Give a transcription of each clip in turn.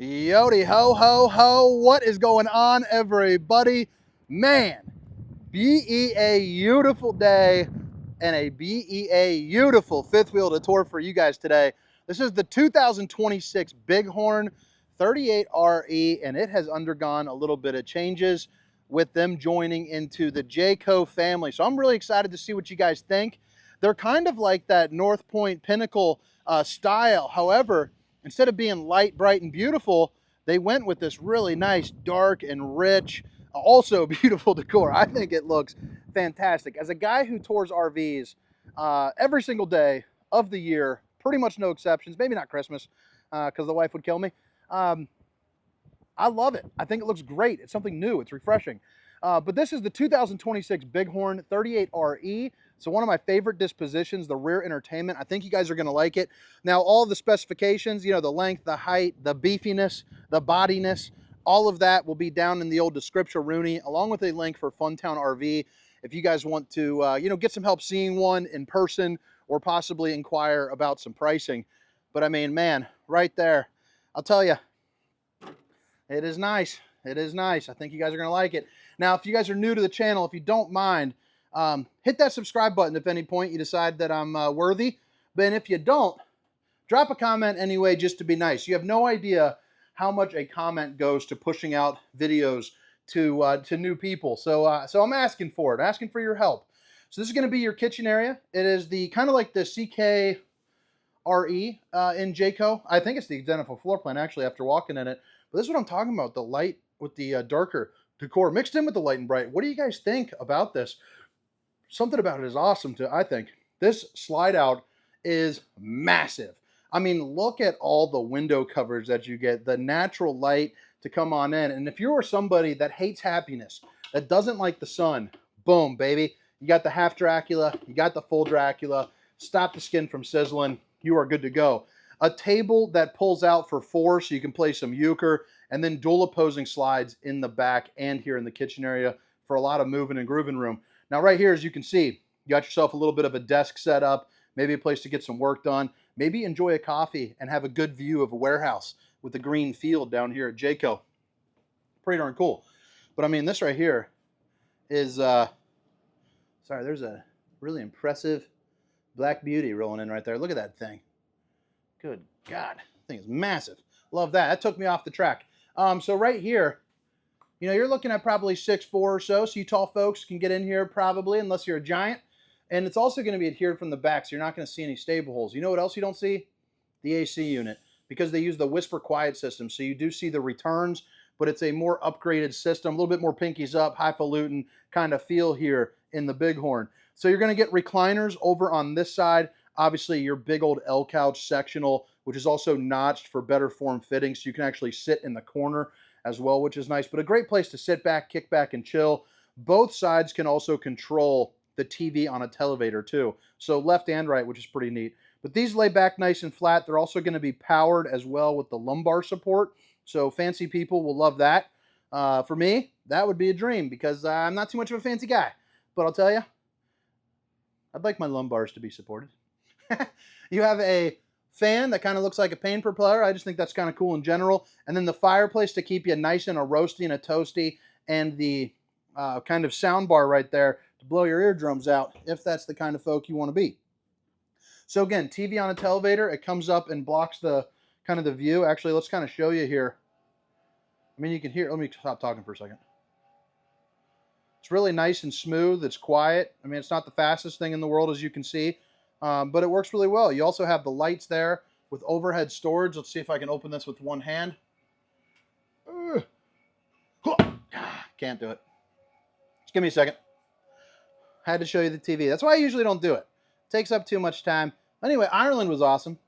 Yodi ho ho ho, what is going on, everybody? Man, be a beautiful day and a beautiful fifth wheel to tour for you guys today. This is the 2026 Bighorn 38RE, and it has undergone a little bit of changes with them joining into the Jayco family. So I'm really excited to see what you guys think. They're kind of like that North Point Pinnacle style. However, instead of being light, bright, and beautiful, they went with this really nice, dark and rich, also beautiful decor. I think it looks fantastic. As a guy who tours RVs every single day of the year, pretty much no exceptions, maybe not Christmas, because the wife would kill me. I love it. I think it looks great. It's something new. It's refreshing. But this is the 2026 Bighorn 38RE. So one of my favorite dispositions, the rear entertainment. I think you guys are going to like it. Now, all the specifications, you know, the length, the height, the beefiness, the bodiness, all of that will be down in the old description, Rooney, along with a link for Funtown RV. If you guys want to, you know, get some help seeing one in person or possibly inquire about some pricing. But I mean, man, right there, I'll tell you, it is nice. It is nice. I think you guys are going to like it. Now, if you guys are new to the channel, if you don't mind, hit that subscribe button if at any point you decide that I'm worthy. But if you don't, drop a comment anyway just to be nice. You have no idea how much a comment goes to pushing out videos to new people. So so I'm asking for it, asking for your help. So this is going to be your kitchen area. It is the kind of like the CKRE in Jayco. I think it's the identical floor plan actually after walking in it. But this is what I'm talking about, the light with the darker decor mixed in with the light and bright. What do you guys think about this? Something about it is awesome too, I think. This slide out is massive. I mean, look at all the window coverage that you get, the natural light to come on in. And if you're somebody that hates happiness, that doesn't like the sun, boom, baby. You got the half Dracula, you got the full Dracula, stop the skin from sizzling, you are good to go. A table that pulls out for 4 so you can play some euchre, and then dual opposing slides in the back and here in the kitchen area for a lot of moving and grooving room. Now right here, as you can see, you got yourself a little bit of a desk set up, maybe a place to get some work done, maybe enjoy a coffee and have a good view of a warehouse with a green field down here at Jayco. Pretty darn cool. But I mean, this right here is, sorry, there's a really impressive Black Beauty rolling in right there. Look at that thing. Good God, that thing is massive. Love that. That took me off the track. So right here, you know, you're looking at probably 6'4" or so you tall folks can get in here probably, unless you're a giant. And it's also going to be adhered from the back, so you're not going to see any stable holes. You know what else you don't see? The AC unit, because they use the Whisper Quiet system. So you do see the returns, but it's a more upgraded system, a little bit more pinkies up, highfalutin kind of feel here in the Bighorn. So you're going to get recliners over on this side. Obviously, your big old L couch sectional, which is also notched for better form fitting, so you can actually sit in the corner as well, which is nice. But a great place to sit back, kick back, and chill. Both sides can also control the TV on a televator too, so left and right, which is pretty neat. But these lay back nice and flat. They're also going to be powered as well with the lumbar support, so fancy people will love that. For me, that would be a dream, because I'm not too much of a fancy guy. But I'll tell you, I'd like my lumbars to be supported. You have a fan that kind of looks like a pane propeller. I just think that's kind of cool in general. And then the fireplace to keep you nice and a roasty and a toasty, and the kind of sound bar right there to blow your eardrums out if that's the kind of folk you want to be. So again, TV on a televator, it comes up and blocks the kind of the view. Actually, let's kind of show you here. I mean, you can hear, let me stop talking for a second. It's really nice and smooth. It's quiet. I mean, it's not the fastest thing in the world, as you can see. But it works really well. You also have the lights there with overhead storage. Let's see if I can open this with one hand. Can't do it. Just give me a second. Had to show you the TV. That's why I usually don't do it. It takes up too much time. Anyway, Ireland was awesome.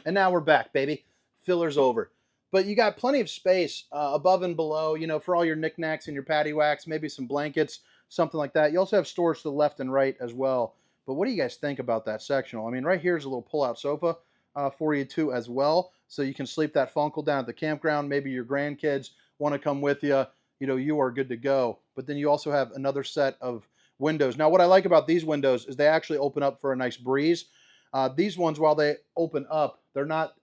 And now we're back, baby. Filler's over. But you got plenty of space above and below, you know, for all your knickknacks and your paddywhacks, maybe some blankets, something like that. You also have storage to the left and right as well. But what do you guys think about that sectional? I mean, right here's a little pull-out sofa for you too as well. So you can sleep that funkle down at the campground. Maybe your grandkids want to come with you. You know, you are good to go. But then you also have another set of windows. Now, what I like about these windows is they actually open up for a nice breeze. These ones, while they open up, they're not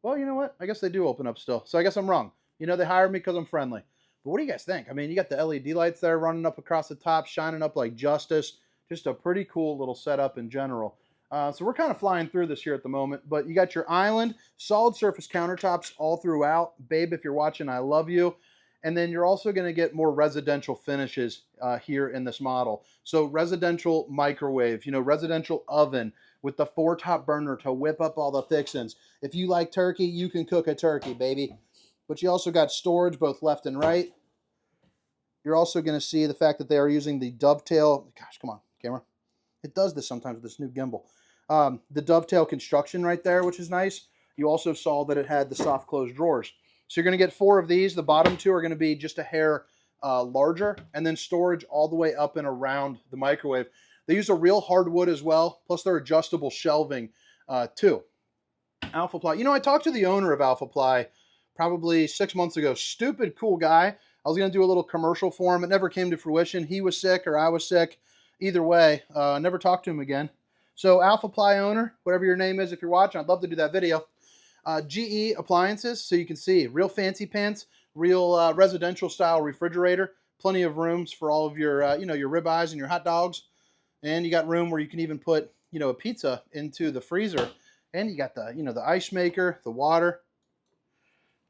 Well, you know what? I guess they do open up still. So I guess I'm wrong. You know, they hired me because I'm friendly. But what do you guys think? I mean, you got the LED lights there running up across the top, shining up like justice. Just a pretty cool little setup in general. So we're kind of flying through this here at the moment. But you got your island, solid surface countertops all throughout. Babe, if you're watching, I love you. And then you're also going to get more residential finishes here in this model. So residential microwave, you know, residential oven with the 4-top burner to whip up all the fixins. If you like turkey, you can cook a turkey, baby. But you also got storage both left and right. You're also going to see the fact that they are using the dovetail. Gosh, come on, camera. It does this sometimes with this new gimbal. The dovetail construction right there, which is nice. You also saw that it had the soft close drawers. So you're going to get 4 of these. The bottom 2 are going to be just a hair larger, and then storage all the way up and around the microwave. They use a real hardwood as well, plus they're adjustable shelving too. Alpha Ply. You know, I talked to the owner of Alpha Ply probably 6 months ago. Stupid cool guy. I was going to do a little commercial for him. It never came to fruition. He was sick or I was sick. Either way, I never talked to him again. So Alpha Ply owner, whatever your name is, if you're watching, I'd love to do that video. GE appliances, so you can see real fancy pants, real residential style refrigerator, plenty of rooms for all of your, you know, your ribeyes and your hot dogs. And you got room where you can even put, you know, a pizza into the freezer. And you got the, you know, the ice maker, the water.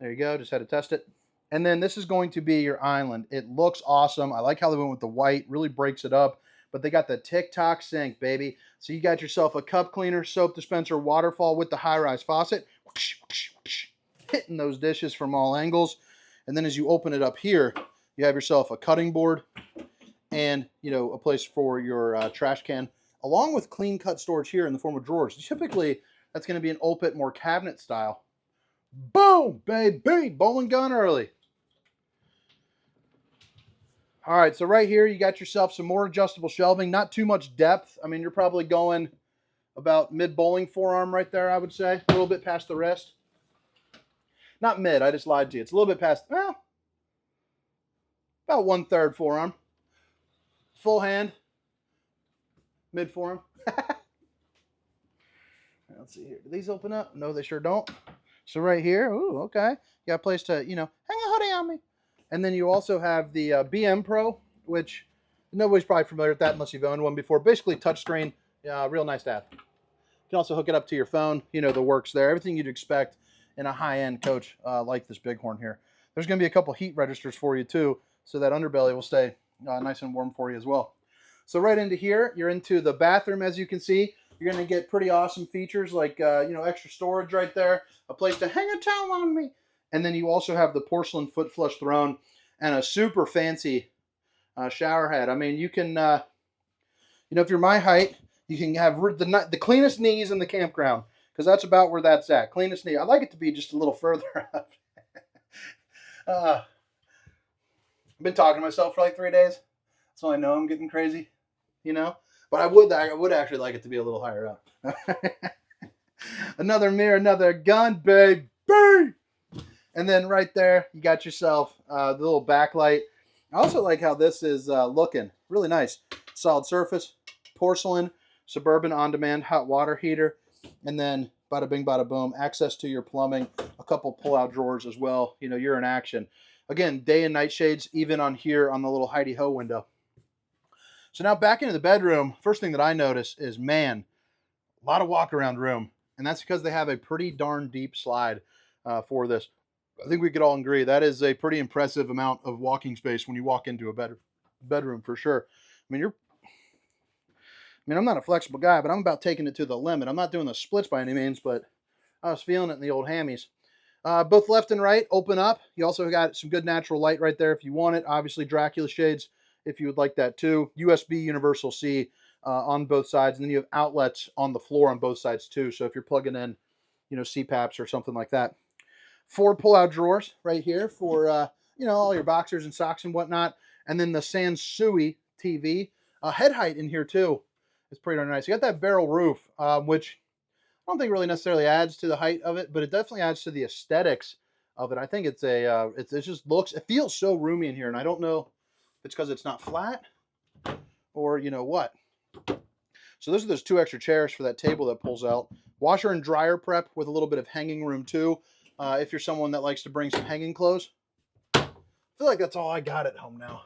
There you go. Just had to test it. And then this is going to be your island. It looks awesome. I like how they went with the white. Really breaks it up. But they got the TikTok sink, baby. So you got yourself a cup cleaner, soap dispenser, waterfall with the high-rise faucet. Whoosh, whoosh, whoosh, hitting those dishes from all angles. And then as you open it up here, you have yourself a cutting board and, you know, a place for your trash can, along with clean cut storage here in the form of drawers. Typically, that's going to be an open, more cabinet style. Boom, baby, bowling gun early. All right, so right here, you got yourself some more adjustable shelving, not too much depth. I mean, you're probably going about mid-bowling forearm right there, I would say. A little bit past the wrist. Not mid, I just lied to you. It's a little bit past, well, about 1/3 forearm. Full hand, mid-forearm. Let's see here. Do these open up? No, they sure don't. So right here, ooh, okay. You got a place to, you know, hang a hoodie on me. And then you also have the BM Pro, which nobody's probably familiar with that unless you've owned one before. Basically touchscreen, real nice to have. You can also hook it up to your phone, you know, the works there. Everything you'd expect in a high-end coach like this Bighorn here. There's going to be a couple heat registers for you too, so that underbelly will stay nice and warm for you as well. So right into here, you're into the bathroom, as you can see. You're going to get pretty awesome features like, you know, extra storage right there, a place to hang a towel on me. And then you also have the porcelain foot flush throne and a super fancy shower head. I mean, you can, you know, if you're my height, you can have the cleanest knees in the campground, because that's about where that's at. Cleanest knee. I'd like it to be just a little further up. I've been talking to myself for like 3 days, so I know I'm getting crazy, you know. But I would actually like it to be a little higher up. Another mirror, another gun, baby. And then right there, you got yourself the little backlight. I also like how this is looking. Really nice. Solid surface, porcelain, Suburban on-demand hot water heater. And then bada bing, bada boom, access to your plumbing. A couple pull-out drawers as well. You know, you're in action. Again, day and night shades, even on here on the little hidey-ho window. So now back into the bedroom, first thing that I notice is, man, a lot of walk-around room. And that's because they have a pretty darn deep slide for this. I think we could all agree that is a pretty impressive amount of walking space when you walk into a bedroom for sure. I mean, I'm not a flexible guy, but I'm about taking it to the limit. I'm not doing the splits by any means, but I was feeling it in the old hammies. Both left and right open up. You also got some good natural light right there if you want it. Obviously, Dracula shades if you would like that too. USB Universal C on both sides, and then you have outlets on the floor on both sides too. So if you're plugging in, you know, CPAPs or something like that. 4 pull-out drawers right here for, you know, all your boxers and socks and whatnot. And then the Sansui TV. Head height in here, too. It's pretty darn nice. You got that barrel roof, which I don't think really necessarily adds to the height of it, but it definitely adds to the aesthetics of it. I think it's a, it just looks, it feels so roomy in here. And I don't know if it's because it's not flat or, you know, what. So those are those 2 extra chairs for that table that pulls out. Washer and dryer prep with a little bit of hanging room too. If you're someone that likes to bring some hanging clothes. I feel like that's all I got at home now.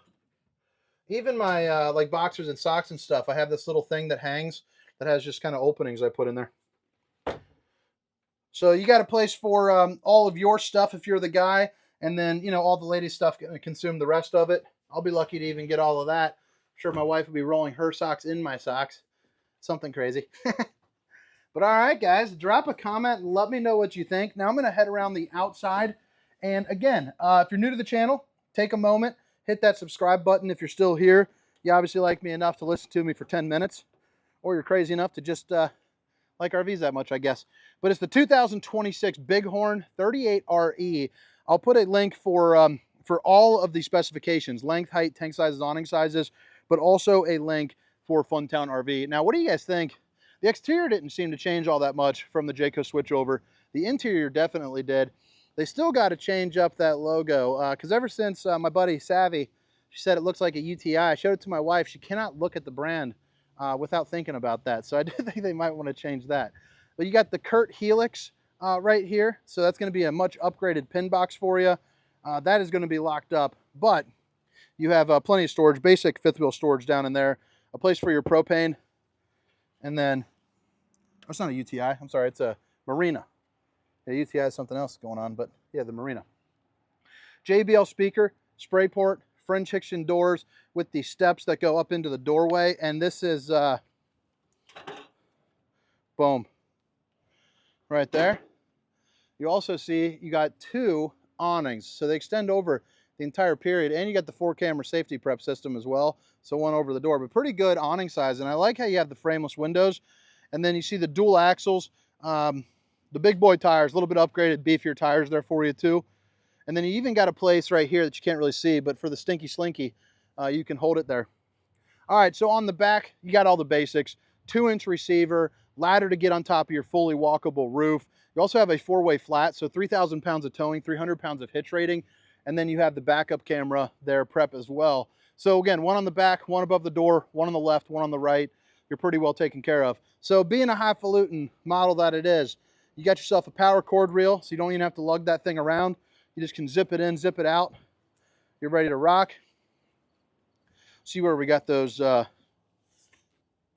Even my like boxers and socks and stuff, I have this little thing that hangs that has just kind of openings I put in there. So you got a place for all of your stuff if you're the guy, and then, you know, all the ladies' stuff can consume the rest of it. I'll be lucky to even get all of that. I'm sure my wife will be rolling her socks in my socks. Something crazy. But all right, guys, drop a comment and let me know what you think. Now I'm going to head around the outside. And again, if you're new to the channel, take a moment, hit that subscribe button if you're still here. You obviously like me enough to listen to me for 10 minutes, or you're crazy enough to just like RVs that much, I guess. But it's the 2026 Bighorn 38RE. I'll put a link for all of the specifications, length, height, tank sizes, awning sizes, but also a link for Funtown RV. Now, what do you guys think? The exterior didn't seem to change all that much from the Jayco switchover. The interior definitely did. They still got to change up that logo because ever since my buddy Savvy, she said it looks like a UTI. I showed it to my wife. She cannot look at the brand without thinking about that. So I do think they might want to change that. But you got the Kurt Helix right here. So that's going to be a much upgraded pin box for you. That is going to be locked up, but you have plenty of storage, basic fifth wheel storage down in there, a place for your propane, and then, oh, it's not a UTI, I'm sorry, it's a Marina. Yeah, UTI is something else going on, but yeah, the Marina. JBL speaker, spray port, French Hiction doors with the steps that go up into the doorway, and this is, boom, right there. You also see you got 2 awnings, so they extend over the entire period, and you got the 4-camera safety prep system as well, so one over the door, but pretty good awning size. And I like how you have the frameless windows, and then you see the dual axles, the big boy tires, a little bit upgraded, beefier tires there for you too. And then you even got a place right here that you can't really see, but for the Stinky Slinky, you can hold it there. All right, so on the back, you got all the basics, 2-inch receiver, ladder to get on top of your fully walkable roof. You also have a 4-way flat, so 3,000 pounds of towing, 300 pounds of hitch rating, and then you have the backup camera there prep as well. So again, 1 on the back, 1 above the door, 1 on the left, 1 on the right. You're pretty well taken care of. So being a highfalutin model that it is, you got yourself a power cord reel, so you don't even have to lug that thing around. You just can zip it in, zip it out. You're ready to rock. See where we got those, not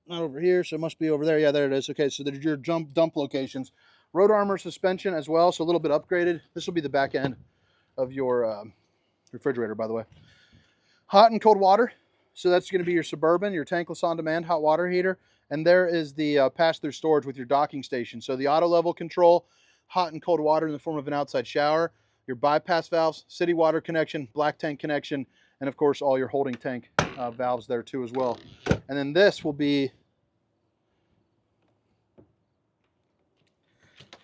over here, so it must be over there. Yeah, there it is. Okay, so there's your dump locations. Road armor suspension as well, so a little bit upgraded. This will be the back end of your refrigerator, by the way. Hot and cold water. So that's going to be your Suburban, your tankless on-demand hot water heater. And there is the pass-through storage with your docking station. So the auto level control, hot and cold water in the form of an outside shower, your bypass valves, city water connection, black tank connection, and of course all your holding tank valves there too as well. And then this will be,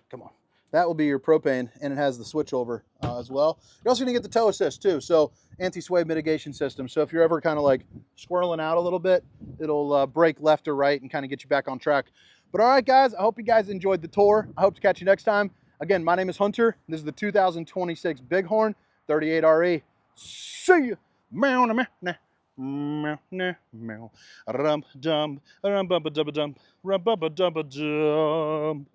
come on, that will be your propane, and it has the switchover as well. You're also going to get the tow assist too, so anti-sway mitigation system. So if you're ever kind of like squirreling out a little bit, it'll brake left or right and kind of get you back on track. But all right, guys, I hope you guys enjoyed the tour. I hope to catch you next time. Again, my name is Hunter. This is the 2026 Bighorn 38RE. See ya. Meow, meow, meow, meow, meow, meow. Rum dum, rum bubba dubba dum, rum bubba dubba dum.